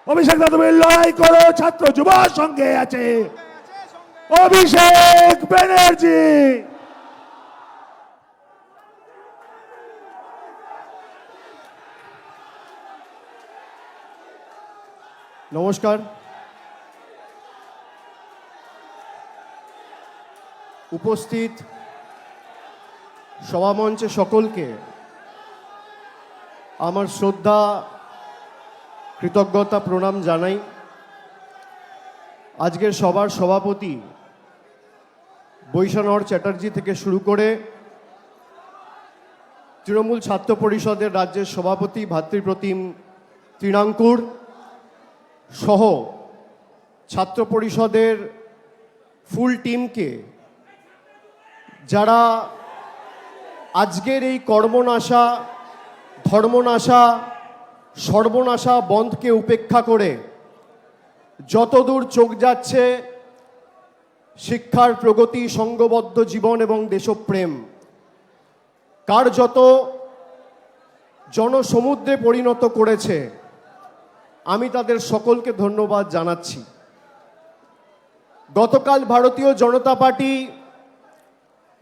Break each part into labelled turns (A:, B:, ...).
A: অভিষেক দা তুমি লড়াই করো, ছাত্র যুব সঙ্গে আছে অভিষেক ব্যানার্জি।
B: নমস্কার। উপস্থিত সভামঞ্চে সকলকে আমার শ্রদ্ধা কৃতজ্ঞতা প্রণাম জানাই। আজকের সভার সভাপতি বৈশানহর চ্যাটার্জি থেকে শুরু করে তৃণমূল ছাত্র পরিষদের রাজ্যের সভাপতি ভাতৃপ্রতিম তৃণাঙ্কুর সহ ছাত্র পরিষদের ফুল টিমকে, যারা আজকের এই কর্মনাশা, ধর্মনাশা, সর্বনাশা বন্ধকে উপেক্ষা করে যতদূর চোখ যাচ্ছে শিক্ষার প্রগতি, সংঘবদ্ধ জীবন এবং দেশপ্রেম, কার্যত জনসমুদ্রে পরিণত করেছে, আমি তাদের সকলকে ধন্যবাদ জানাচ্ছি। গতকাল ভারতীয় জনতা পার্টি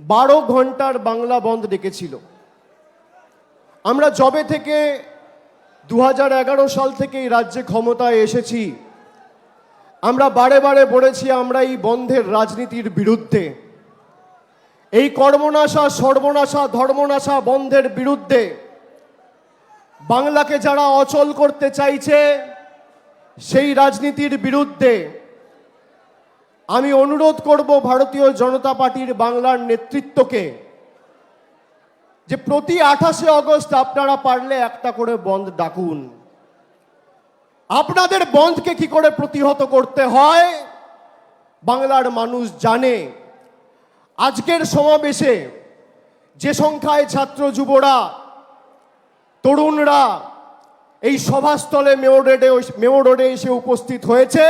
B: 12 ঘন্টার বাংলা বন্ধ ডেকেছিল। আমরা যবে থেকে 2011 সাল থেকে এই রাজ্যে ক্ষমতায় এসেছি, আমরা বারে বারে বলেছি আমরা এই বন্ধের রাজনীতির বিরুদ্ধে, এই কর্মনাশা, সর্বনাশা, ধর্মনাশা বন্ধের বিরুদ্ধে। বাংলাকে যারা অচল করতে চাইছে সেই রাজনীতির বিরুদ্ধে। আমি অনুরোধ করব ভারতীয় জনতা পার্টির বাংলার নেতৃত্বকে যে প্রতি 28শে আগস্ট আপনারা পারলে একটা করে বন্ধ ডাকুন। আপনাদের বন্ধকে কি করে প্রতিহত করতে হয় বাংলার মানুষ জানে। আজকের সমাবেশে যে সংখ্যায় ছাত্র যুবরা, তরুণরা এই সভাস্থলে মেয়র রোডে এসে উপস্থিত হয়েছে,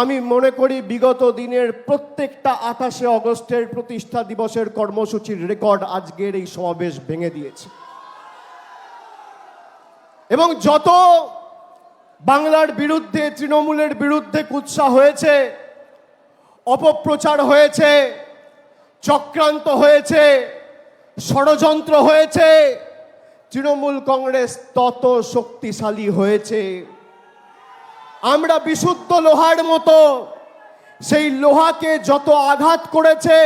B: আমি মনে করি বিগত দিনের প্রত্যেকটা 28শে আগস্টের প্রতিষ্ঠা দিবসের কর্মসূচির রেকর্ড আজকের এই সমাবেশ ভেঙে দিয়েছে। এবং যত বাংলার বিরুদ্ধে, তৃণমূলের বিরুদ্ধে কুৎসা হয়েছে, অপপ্রচার হয়েছে, চক্রান্ত হয়েছে, ষড়যন্ত্র হয়েছে, তৃণমূল কংগ্রেস তত শক্তিশালী হয়েছে। আমরা বিশুদ্ধ লোহার মতো সেই লোহাকে যত আঘাত করেছে,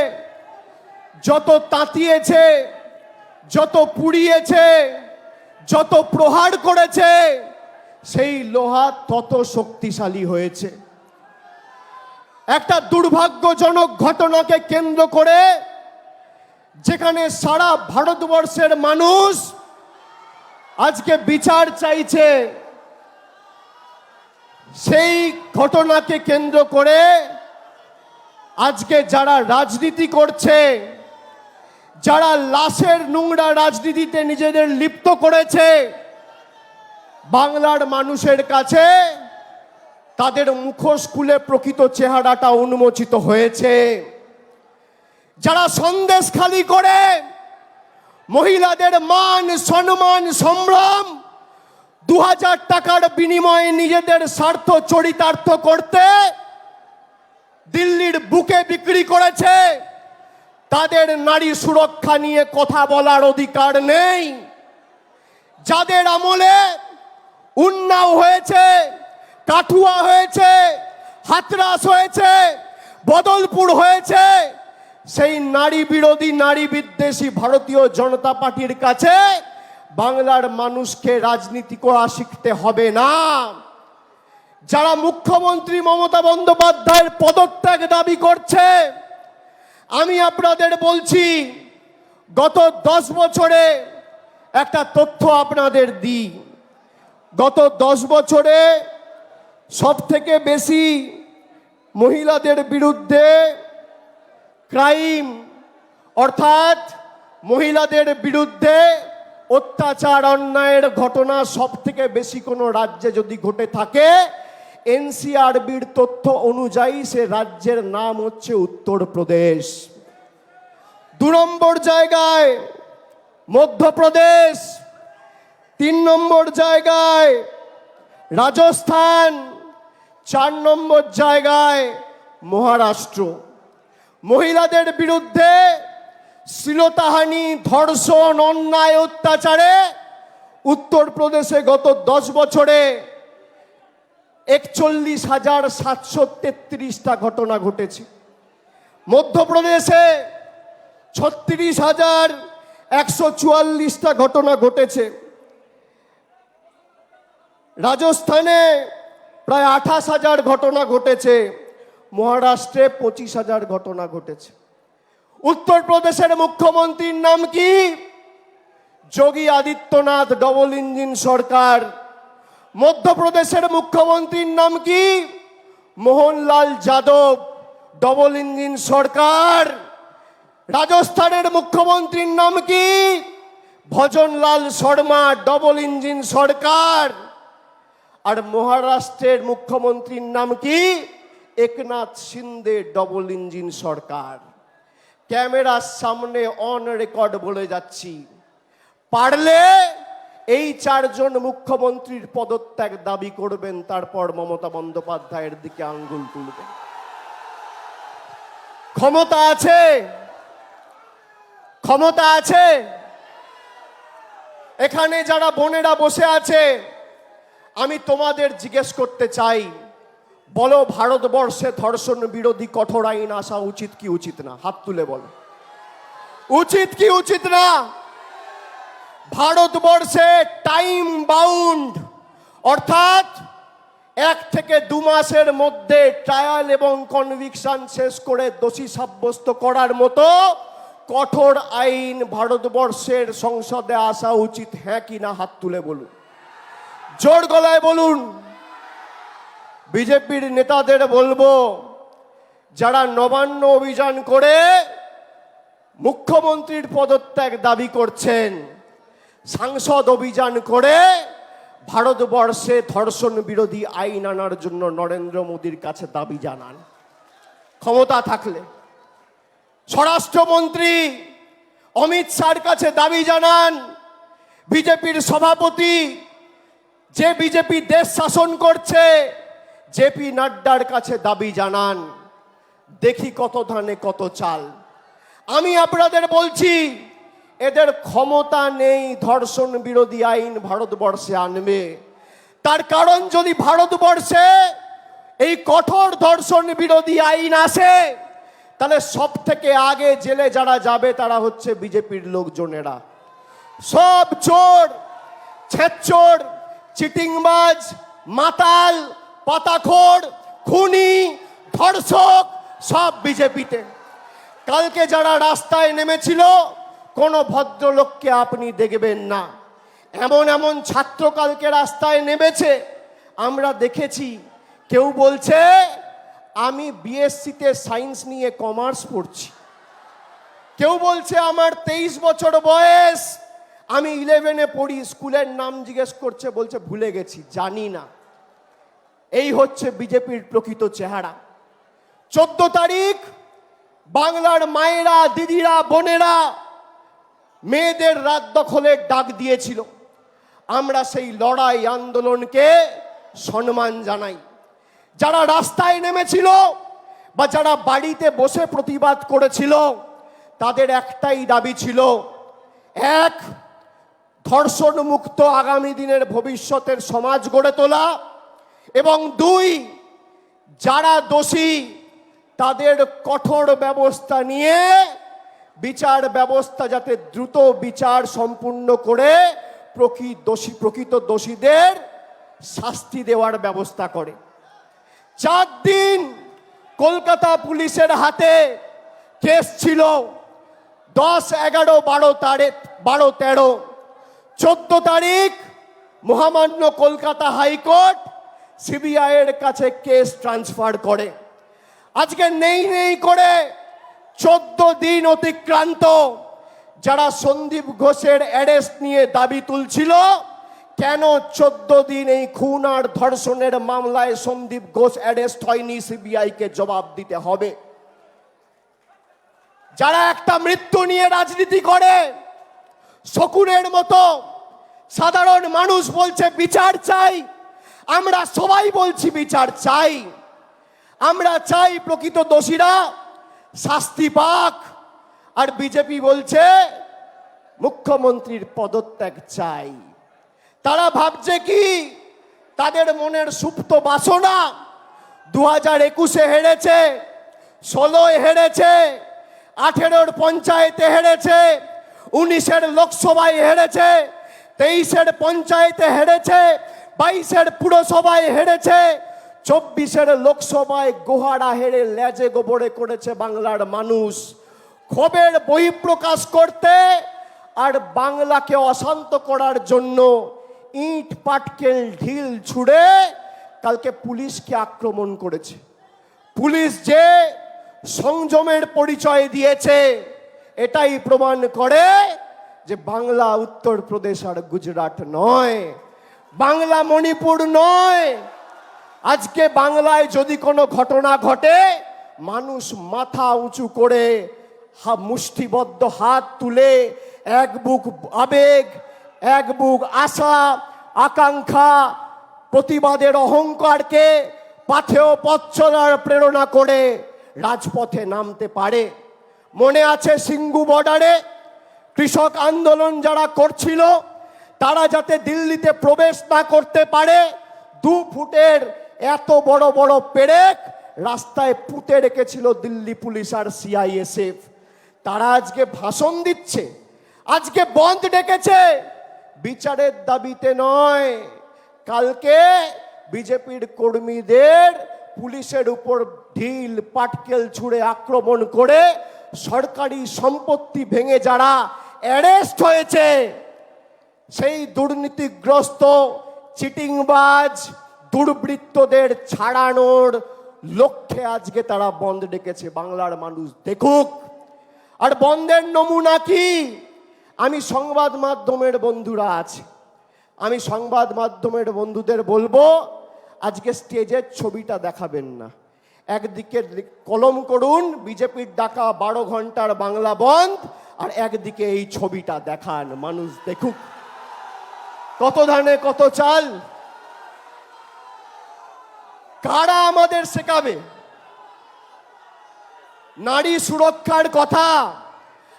B: যত তাতিয়েছে, যত পুড়িয়েছে, যত প্রহার করেছে, সেই লোহা তত শক্তিশালী হয়েছে। একটা দুর্ভাগ্যজনক ঘটনাকে কেন্দ্র করে যেখানে সারা ভারতবর্ষের মানুষ আজকে বিচার চাইছে, সেই ঘটনাকে কেন্দ্র করে আজকে যারা রাজনীতি করছে, যারা লাশের নোংরা রাজনীতিতে নিজেদের লিপ্ত করেছে, বাংলার মানুষের কাছে তাদের মুখোশ খুলে প্রকৃত চেহারাটা উন্মোচিত হয়েছে। যারা সন্দেশখালি করে মহিলাদের মান, সম্মান, সম্ভ্রম 2000 টাকার বিনিময়ে নিজেদের স্বার্থ চরিতার্থ করতে দিল্লির বুকে বিক্রি করেছে, তাদের নারী সুরক্ষা নিয়ে কথা বলার অধিকার নেই। যাদের আমলে উন্নাও হয়েছে, কাঠুয়া হয়েছে, হাতরাস হয়েছে, বদলপুর হয়েছে, সেই নারী বিরোধী, নারী বিদ্বেষী ভারতীয় জনতা পার্টির কাছে বাংলার মানুষকে রাজনীতি করা শিখতে হবে না। যারা মুখ্যমন্ত্রী মমতা বন্দ্যোপাধ্যায়ের পদত্যাগ দাবি করছে, আমি আপনাদের বলছি গত 10 বছরে একটা তথ্য আপনাদের দিই। গত 10 বছরে সব থেকে বেশি মহিলাদের বিরুদ্ধে ক্রাইম, অর্থাৎ মহিলাদের বিরুদ্ধে অত্যাচার, অন্যায়ের ঘটনা সব থেকে বেশি কোনো রাজ্যে যদি ঘটে থাকে, এনসিআরবির তথ্য অনুযায়ী সে রাজ্যের নাম হচ্ছে উত্তরপ্রদেশ। 2 নম্বর জায়গায় মধ্যপ্রদেশ, 3 নম্বর জায়গায় রাজস্থান 4 নম্বর জায়গায়, মহারাষ্ট্র। মহিলাদের বিরুদ্ধে শ্লীলতাহানি, ধর্ষণ, অন্যায়, অত্যাচারে উত্তরপ্রদেশে গত 10 বছরে 41,733টা ঘটনা ঘটেছে। মধ্যপ্রদেশে 36,144টা ঘটনা ঘটেছে। রাজস্থানে প্রায় 28,000 ঘটনা ঘটেছে। মহারাষ্ট্রে 25,000 ঘটনা ঘটেছে। উত্তরপ্রদেশের মুখ্যমন্ত্রীর নাম কি? যোগী আদিত্যনাথ, ডবল ইঞ্জিন সরকার। মধ্যপ্রদেশের মুখ্যমন্ত্রীর নাম কি? মোহনলাল যাদব, ডবল ইঞ্জিন সরকার। রাজস্থানের মুখ্যমন্ত্রীর নাম কি? ভজনলাল শর্মা, ডবল ইঞ্জিন সরকার। আর মহারাষ্ট্রের মুখ্যমন্ত্রীর নাম কি? একনাথ শিন্দে, ডবল ইঞ্জিন সরকার। ক্যামেরার সামনে অন রেকর্ড বলে যাচ্ছি, পারলে এই 4 জন মুখ্যমন্ত্রীর পদত্যাগ দাবি করবেন, তারপর মমতা বন্দ্যোপাধ্যায়ের দিকে আঙ্গুল তুলবেন। ক্ষমতা আছে, ক্ষমতা আছে। এখানে যারা বোনেরা বসে আছে, আমি তোমাদের জিজ্ঞেস করতে চাই, বলো ভারতবর্ষে ধর্ষণ বিরোধী কঠোর আইন আসা উচিত কি উচিত না? হাত তুলে বলো, উচিত কি উচিত না? ভারতবর্ষে টাইম বাউন্ড, অর্থাৎ 1 থেকে 2 মাসের মধ্যে ট্রায়াল এবং কনভিকশন শেষ করে দোষী সাব্যস্ত করার মতো কঠোর আইন ভারতবর্ষের সংসদে আসা উচিত, হ্যাঁ কি না? হাত তুলে বলুন, জোর গলায় বলুন। বিজেপির নেতাদের বলবো, যারা নবান্ন অভিযান করে মুখ্যমন্ত্রীর পদত্যাগ দাবি করছেন, সাংসদ অভিযান করে ভারতবর্ষে ধর্ষণ বিরোধী আইন আনার জন্য নরেন্দ্র মোদীর কাছে দাবি জানান। ক্ষমতা থাকলে স্বরাষ্ট্রমন্ত্রী অমিত শাহর কাছে দাবি জানান। বিজেপির সভাপতি, যে বিজেপি দেশ শাসন করছে, জেপি নাড্ডার কাছে দাবি জানান। দেখি কত ধানে কত চাল। আমি আপনাদের বলছি, এদের ক্ষমতা নেই ধর্ষণ বিরোধী আইন ভারতবর্ষে আনবে। তার কারণ, যদি ভারতবর্ষে এই কঠোর ধর্ষণ বিরোধী আইন আসে, তাহলে সব থেকে আগে জেলে যারা যাবে তারা হচ্ছে বিজেপির লোকজনেরা। সব চোর, ছেচ্চোর, চিটিংবাজ, মাতাল, পাতাখোর, খুনি, ধর্ষক সব বিজেপিতে। কালকে যারা রাস্তায় নেমেছিল, কোনো ভদ্রলোককে আপনি দেখবেন না। এমন এমন ছাত্র কালকে রাস্তায় নেমেছে, আমরা দেখেছি। কেউ বলছে আমি বিএসসিতে সায়েন্স নিয়ে কমার্স পড়ছি, কেউ বলছে আমার 23 বছর বয়স, আমি 11-এ পড়ি। স্কুলের নাম জিজ্ঞেস করছে, বলছে ভুলে গেছি, জানি না। এই হচ্ছে বিজেপির প্রকৃত চেহারা। 14 তারিখ বাংলার মায়েরা, দিদিরা, বোনেরা মেয়েদের রাত দখলের ডাক দিয়েছিল। আমরা সেই লড়াই আন্দোলনকে সম্মান জানাই। যারা রাস্তায় নেমেছিল বা যারা বাড়িতে বসে প্রতিবাদ করেছিল, তাদের একটাই দাবি ছিল, 1, ধর্ষণ মুক্ত আগামী দিনের ভবিষ্যতের সমাজ গড়ে তোলা, এবং 2, যারা দোষী তাদের কঠোর ব্যবস্থা নিয়ে বিচার ব্যবস্থা যাতে দ্রুত বিচার সম্পূর্ণ করে প্রকৃত দোষীদের শাস্তি দেওয়ার ব্যবস্থা করে। 4 দিন কলকাতা পুলিশের হাতে কেস ছিল, 10, 11, 12, 13। 14 তারিখ মহামান্য কলকাতা হাইকোর্ট সিবিআই এর কাছে কেস ট্রান্সফার করে। আজকে নেই নেই করে 14 দিন অতিক্রান্ত। যারা সন্দীপ ঘোষের অ্যারেস্ট নিয়ে দাবি তুলছিল, কেন 14 দিন এই খুন আর ধর্ষণের মামলায় সন্দীপ ঘোষ অ্যারেস্ট হয়নি? সিবিআই কে জবাব দিতে হবে। যারা একটা মৃত্যু নিয়ে রাজনীতি করে, শকুনের মতো সাধারণ মানুষ বলছে বিচার চাই, আমরা সবাই বলছি বিচার চাই, আমরা চাই প্রকৃত দোষীরা শাস্তি পাক। আর বিজেপি বলছে মুখ্যমন্ত্রীর পদত্যাগ চাই। তারা ভাবছে কি তাদের মনের সুপ্ত বাসনা 2021-এ হেরেছে, 16-এ হেরেছে, 18-র পঞ্চায়েতে হেরেছে, 19-এর লোকসভায় হেরেছে, 23-এর পঞ্চায়েতে হেরেছে, 22-এর পুরসভায় হেরেছে, 24-এর লোকসভায় গোহারা হেরে লেজে গোবরে করেছে বাংলার মানুষ। ক্ষোভের বহিঃপ্রকাশ করতে আর বাংলাকে অশান্ত করার জন্য ইট পাটকেল ঢিল ছুঁড়ে কালকে পুলিশকে আক্রমণ করেছে। পুলিশ যে সংযমের পরিচয় দিয়েছে এটাই প্রমাণ করে যে বাংলা উত্তরপ্রদেশ আর গুজরাট নয়, বাংলা মণিপুর নয়। আজকে বাংলায় যদি কোনো ঘটনা ঘটে মানুষ মাথা উঁচু করে মুষ্টিবদ্ধ হাত তুলে এক বুক আবেগ, এক বুক আশা আকাঙ্ক্ষা প্রতিবাদের অহংকারকে পাথেয় পথ চলার প্রেরণা করে রাজপথে নামতে পারে। মনে আছে সিঙ্গু বর্ডারে কৃষক আন্দোলন যারা করছিল তারা যাতে দিল্লিতে প্রবেশ না করতে পারে 2 ফুটের এত বড় বড় পেরেক রাস্তায় পুঁতে রেখেছিল দিল্লি পুলিশ আর সিআইএসএফ। তারা আজকে ভাষণ দিচ্ছে, আজকে বন্ধ ডেকেছে বিচারের দাবিতে নয়। কালকে বিজেপির কর্মীদের পুলিশের উপর ঢিল পাটকেল ছুঁড়ে আক্রমণ করে সরকারি সম্পত্তি ভেঙে যারা অ্যারেস্ট হয়েছে সেই দুর্নীতিগ্রস্ত চিটিংবাজ দুর্বৃত্তদের ছাড়ানোর লক্ষ্যে আজকে তারা বন্ধ ডেকেছে। বাংলার মানুষ দেখুক। আর বন্ধের নমুনা কি? আমি সংবাদ মাধ্যমের বন্ধুরা আছে, আমি সংবাদ মাধ্যমের বন্ধুদের বলবো আজকে স্টেজের ছবিটা দেখাবেন না, একদিকে কলম করুন বিজেপির ডাকা 12 ঘন্টার বাংলা বন্ধ, আর একদিকে এই ছবিটা দেখান, মানুষ দেখুক কত ধানে কত চাল। কারা আমাদের শেখাবে নারী সুরক্ষার কথা?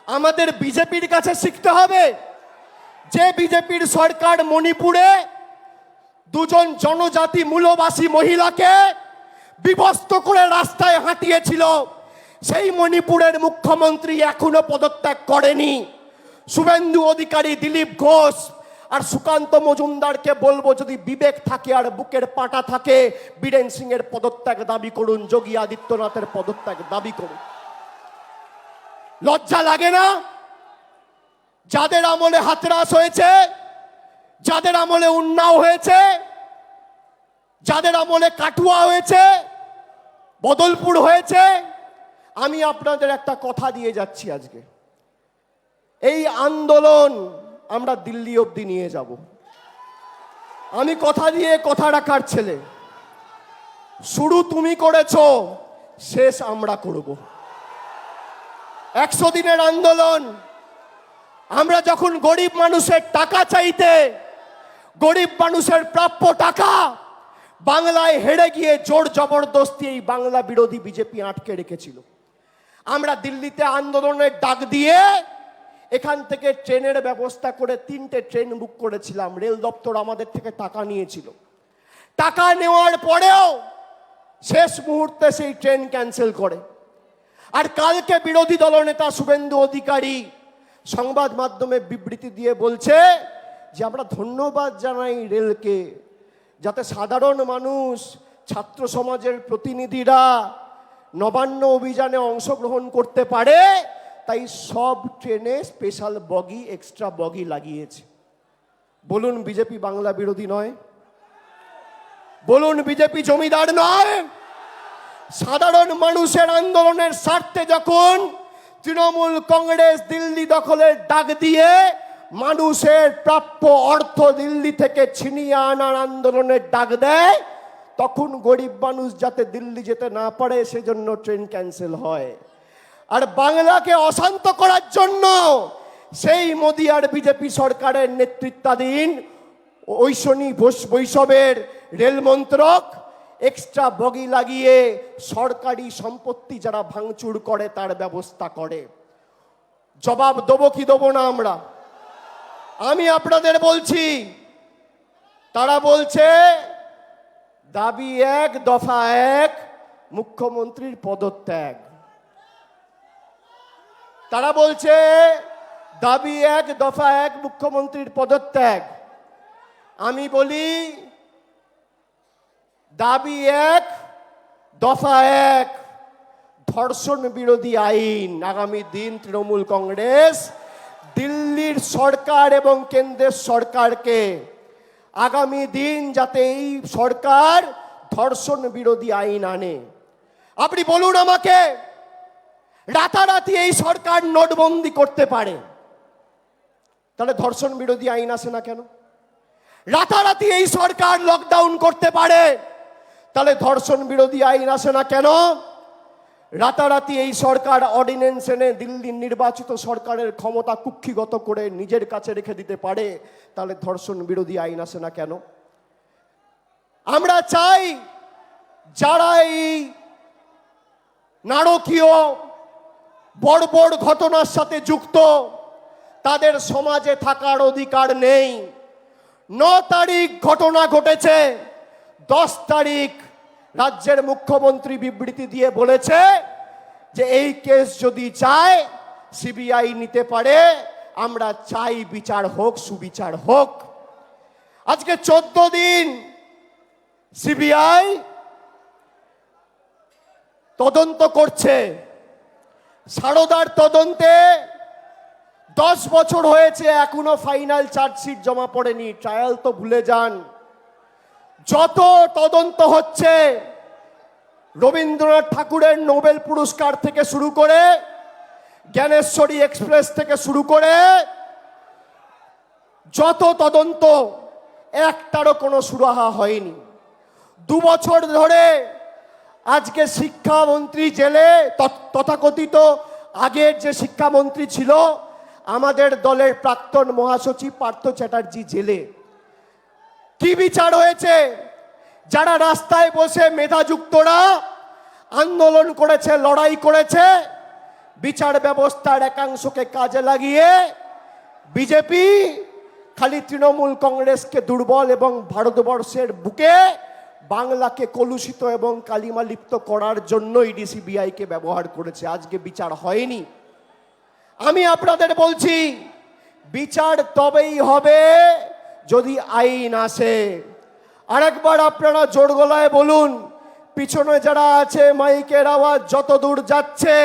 B: আমাদের বিজেপির কাছে শিখতে হবে। যে বিজেপির সরকার মণিপুরে 2 জনজাতি মূলবাসী মহিলাকে বিভক্ত করে রাস্তায় হাঁটিয়েছিল, সেই মণিপুরের মুখ্যমন্ত্রী এখনো পদত্যাগ করেনি। শুভেন্দু অধিকারী, দিলীপ ঘোষ আর সুকান্ত মজুমদারকে বলবো যদি বিবেক থাকে আর বুকের পাটা থাকে বীরেন সিং এর পদত্যাগ দাবি করুন, যোগী আদিত্যনাথের পদত্যাগ দাবি করুন। লজ্জা লাগে না? যাদের আমলে হাতরাস হয়েছে, যাদের আমলে উন্নাও হয়েছে, যাদের আমলে কাটুয়া হয়েছে, বদলপুর হয়েছে, আমি আপনাদের একটা কথা দিয়ে যাচ্ছি আজকে, এই আন্দোলন আমরা দিল্লি অবধি নিয়ে যাব। আমি কথা দিয়ে কথা রাখার ছেলে। শুরু তুমি করেছো, শেষ আমরা করব। 100 দিনের আন্দোলন। আমরা যখন গরিব মানুষের টাকা চাইতে, গরিব মানুষের প্রাপ্য টাকা বাংলায় হেরে গিয়ে জোর জবরদস্তি এই বাংলা বিরোধী বিজেপি আটকে রেখেছিল, আমরা দিল্লিতে আন্দোলনের ডাক দিয়ে এখান থেকে ট্রেনের ব্যবস্থা করে 3টে ট্রেন বুক করেছিলাম। রেল দপ্তর আমাদের থেকে টাকা নিয়েছিল। টাকা নেওয়ার পরেও শেষ মুহূর্তে সেই ট্রেন ক্যান্সেল করে। আর কালকে বিরোধী দলনেতা শুভেন্দু অধিকারী সংবাদ মাধ্যমে বিবৃতি দিয়ে বলছে যে আমরা ধন্যবাদ জানাই রেলকে, যাতে সাধারণ মানুষ, ছাত্র সমাজের প্রতিনিধিরা নবান্ন অভিযানে অংশগ্রহণ করতে পারে, তাই সব ট্রেনে স্পেশাল বগি, এক্সট্রা বগি লাগিয়েছে। বলুন বিজেপি বাংলা বিরোধী নয়? বলুন বিজেপি জমিদার নয়? সাধারণ মানুষের আন্দোলনের স্বার্থে যখন তৃণমূল কংগ্রেস দিল্লি দখলের ডাক দিয়ে মানুষের প্রাপ্য অর্থ দিল্লি থেকে ছিনিয়ে আনার আন্দোলনের ডাক দেয়, তখন গরিব মানুষ যাতে দিল্লি যেতে না পারে সেজন্য ট্রেন ক্যান্সেল হয়। আর বাংলাকে অশান্ত করার জন্য সেই মোদি আর বিজেপি সরকারের নেতৃত্বাধীন বৈষবের রেল মন্ত্রক এক্সট্রা বগি লাগিয়ে সরকারি সম্পত্তি যারা ভাঙচুর করে তার ব্যবস্থা করে। জবাব দেবো কি দেবো না আমরা? আমি আপনাদের বলছি, তারা বলছে দাবি এক, দফা এক, মুখ্যমন্ত্রীর পদত্যাগ। তারা বলছে দাবি এক, দফা এক, মুখ্যমন্ত্রীর পদত্যাগ। আমি বলি দাবি এক, দফা এক, ধর্ষণ বিরোধী আইন। আগামী দিন তৃণমূল কংগ্রেস দিল্লির সরকার এবং কেন্দ্রের সরকারকে আগামী দিন যাতে এই সরকার ধর্ষণ বিরোধী আইন আনে। আপনি বলুন আমাকে, রাতারাতি এই সরকার নোটবন্দি করতে পারে, তাহলে ধর্ষণ বিরোধী আইন আসে না কেন? রাতারাতি এই সরকার লকডাউন করতে পারে, তাহলে ধর্ষণ বিরোধী আইন আসে না কেন? রাতারাতি এই সরকার অর্ডিন্যান্স এনে দিল্লির নির্বাচিত সরকারের ক্ষমতা কুক্ষিগত করে নিজের কাছে রেখে দিতে পারে, তাহলে ধর্ষণ বিরোধী আইন আসে না কেন? আমরা চাই যারা এই নারকীয় বর্বর ঘটনার সাথে যুক্ত তাদের সমাজে থাকার অধিকার নেই। 9 তারিখ ঘটনা ঘটেছে, 10 তারিখ রাজ্যের মুখ্যমন্ত্রী বিবৃতি দিয়ে বলেছে যে এই কেস যদি চায় সিবিআই নিতে পারে, আমরা চাই বিচার হোক, সুবিচার হোক। আজকে 14 দিন সিবিআই তদন্ত করছে। সারদার তদন্তে 10 বছর হয়েছে, এখনো ফাইনাল চার্জশিট জমা পড়েনি। ট্রায়াল তো ভুলে যান। যত তদন্ত হচ্ছে, রবীন্দ্রনাথ ঠাকুরের নোবেল পুরস্কার থেকে শুরু করে, জ্ঞানেশ্বরী এক্সপ্রেস থেকে শুরু করে যত তদন্ত, একটারও কোনো সুরাহা হয়নি। 2 বছর ধরে আজকে শিক্ষামন্ত্রী জেলে, তথাকথিত আগের যে শিক্ষামন্ত্রী ছিল আমাদের দলের প্রাক্তন মহাসচিব পার্থ চ্যাটার্জি জেলে। কি বিচার হয়েছে? যারা রাস্তায় বসে মেধাযুক্তরা আন্দোলন করেছে, লড়াই করেছে, বিচার ব্যবস্থার একাংশকে কাজে লাগিয়ে বিজেপি খালি তৃণমূল কংগ্রেসকে দুর্বল এবং ভারতবর্ষের বুকে বাংলাকে কলুষিত এবং কালিমা লিপ্ত করার জন্য ইডি সিবিআইকে ব্যবহার করেছে। আজকে বিচার হয়নি। আমি আপনাদের বলছি বিচার তবেই হবে যদি আইন আসে। আরেকবার আপনারা জোর গলায় বলুন, পিছনে যারা আছে মাইকের আওয়াজ যত দূর যাচ্ছে,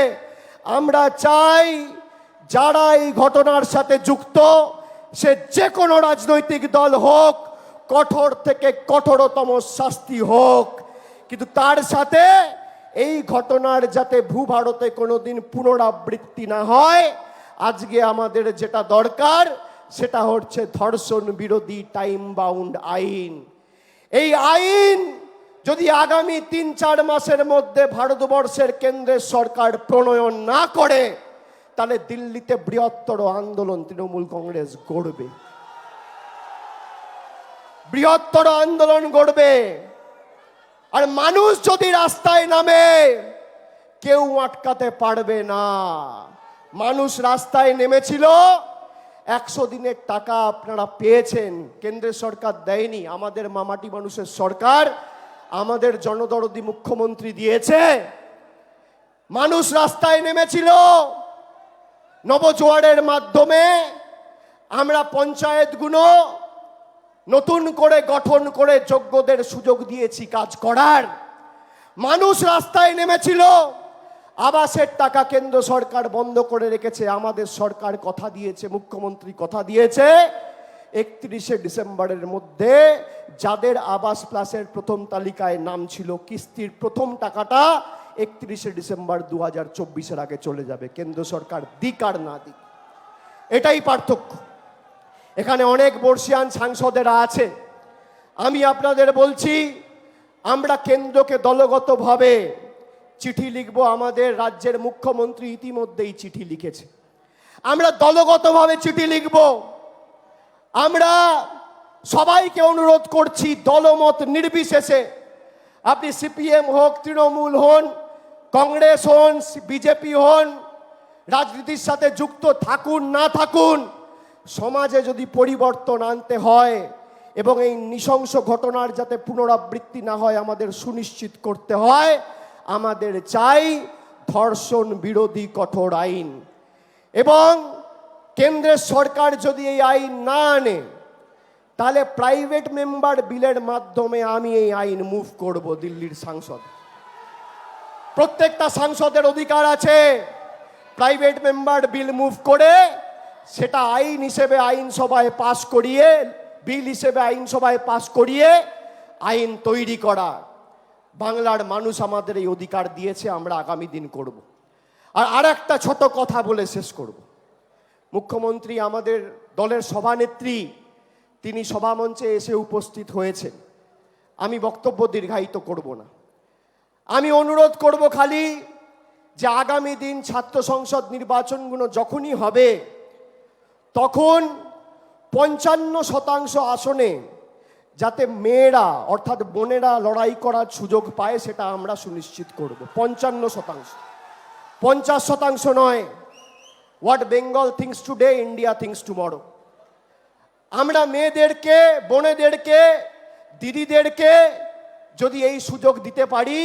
B: আমরা চাই যারা এই ঘটনার সাথে যুক্ত, সে যে কোনো রাজনৈতিক দল হোক, কঠোর থেকে কঠোরতম শাস্তি হোক। কিন্তু তার সাথে এই ঘটনার যাতে ভূভারতে কোনোদিন পুনরাবৃত্তি না হয়, আজকে আমাদের যেটা দরকার সেটা হচ্ছে ধর্ষণ বিরোধী টাইম বাউন্ড আইন। এই আইন যদি আগামী 3-4 মাসের মধ্যে ভারতবর্ষের কেন্দ্রের সরকার প্রণয়ন না করে, তাহলে দিল্লিতে বৃহত্তর আন্দোলন তৃণমূল কংগ্রেস গড়বে, বৃহত্তর আন্দোলন গড়বে। আর মানুষ যদি রাস্তায় নামে, কেউ আটকাতে পারবে না। মানুষ রাস্তায় নেমেছিল, 100 দিনের টাকা আপনারা পেয়েছেন, কেন্দ্রের সরকার দেয়নি, আমাদের মামাটি মানুষের সরকার, আমাদের জনদরদি মুখ্যমন্ত্রী দিয়েছে। মানুষ রাস্তায় নেমেছিল, নবজোয়ারের মাধ্যমে আমরা পঞ্চায়েতগুলো নতুন করে গঠন করে যোগ্যদের সুযোগ দিয়েছি কাজ করার। মানুষ রাস্তায় নেমেছিল, আবাসের টাকা কেন্দ্র সরকার বন্ধ করে রেখেছে, আমাদের সরকার কথা দিয়েছে, মুখ্যমন্ত্রী কথা দিয়েছে 31শে ডিসেম্বরের মধ্যে যাদের আবাস প্লাসের প্রথম তালিকায় নাম ছিল, কিস্তির প্রথম টাকাটা 31শে ডিসেম্বর 2024-এর আগে চলে যাবে, কেন্দ্র সরকার দিক আর না দিক। এটাই পার্থক্য। এখানে অনেক বর্ষিয়ান সাংসদেরা আছে। আমি আপনাদের বলছি, আমরা কেন্দ্রকে দলগতভাবে চিঠি লিখব। আমাদের রাজ্যের মুখ্যমন্ত্রী ইতিমধ্যেই চিঠি লিখেছে। আমরা দলগতভাবে চিঠি লিখব। আমরা সবাইকে অনুরোধ করছি, দলমত নির্বিশেষে, আপনি সিপিএম হোক, তৃণমূল হন, কংগ্রেস হন, বিজেপি হন, রাজনীতির সাথে যুক্ত থাকুন না থাকুন, সমাজে যদি পরিবর্তন আনতে হয় এবং এই নৃশংস ঘটনার যাতে পুনরাবৃত্তি না হয় আমাদের সুনিশ্চিত করতে হয়, আমাদের চাই ধর্ষণ বিরোধী কঠোর আইন। এবং কেন্দ্রের সরকার যদি এই আইন না আনে, তাহলে প্রাইভেট মেম্বার বিলের মাধ্যমে আমি এই আইন মুভ করব দিল্লির সাংসদ। প্রত্যেকটা সাংসদের অধিকার আছে প্রাইভেট মেম্বার বিল মুভ করে সেটা আইন হিসেবে আইনসভায় পাস করিয়ে, বিল হিসেবে আইনসভায় পাস করিয়ে আইন তৈরি করা। বাংলার মানুষ আমাদের এই অধিকার দিয়েছে, আমরা আগামী দিন করব। আর একটা ছোট কথা বলে শেষ করব। মুখ্যমন্ত্রী, আমাদের দলের সভানেত্রী, তিনি সভামঞ্চে এসে উপস্থিত হয়েছেন। আমি বক্তব্য দীর্ঘায়িত করব না। আমি অনুরোধ করব খালি যে আগামী দিন ছাত্র সংসদ নির্বাচনগুলো যখনই হবে তখন 55% আসনে যাতে মেয়েরা অর্থাৎ বোনেরা লড়াই করার সুযোগ পায় সেটা আমরা সুনিশ্চিত করব। 55%, 50% নয়। What Bengal things today, India things tomorrow. আমরা মেয়েদেরকে, বোনেদেরকে, দিদিদেরকে যদি এই সুযোগ দিতে পারি,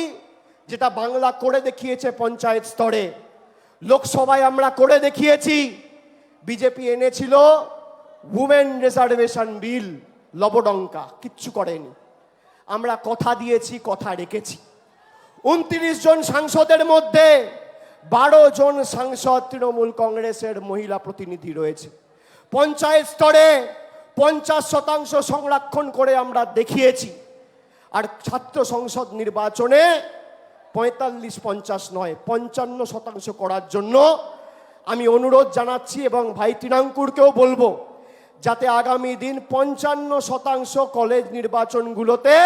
B: যেটা বাংলা করে দেখিয়েছে পঞ্চায়েত স্তরে, লোকসভায় আমরা করে দেখিয়েছি। বিজেপি এনেছিল উমেন রিজার্ভেশন বিল, লবডঙ্কা, কিচ্ছু করেনি। আমরা কথা দিয়েছি, কথা রেখেছি। 29 জন সাংসদের মধ্যে 12 জন সাংসদ তৃণমূল কংগ্রেসের মহিলা প্রতিনিধি রয়েছে। পঞ্চায়েত স্তরে 50% সংরক্ষণ করে আমরা দেখিয়েছি। আর ছাত্র সংসদ নির্বাচনে 45-50 নয়, 55% করার জন্য আমি অনুরোধ জানাচ্ছি এবং ভাই তৃণাঙ্কুরকেও বলবো যাতে আগামী দিন 55% কলেজ নির্বাচনগুলোতে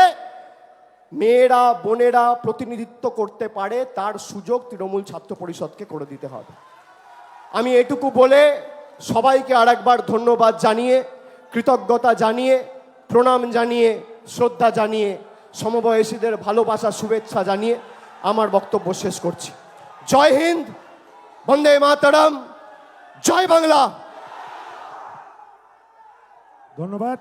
B: মেয়েরা, বোনেরা প্রতিনিধিত্ব করতে পারে, তার সুযোগ তৃণমূল ছাত্র পরিষদকে করে দিতে হবে। আমি এটুকু বলে সবাইকে আরেকবার ধন্যবাদ জানিয়ে, কৃতজ্ঞতা জানিয়ে, প্রণাম জানিয়ে, শ্রদ্ধা জানিয়ে, সমবয়সীদের ভালোবাসা, শুভেচ্ছা জানিয়ে আমার বক্তব্য শেষ করছি। জয় হিন্দ, বন্দে মাতরম, জয় বাংলা।
A: ধন্যবাদ।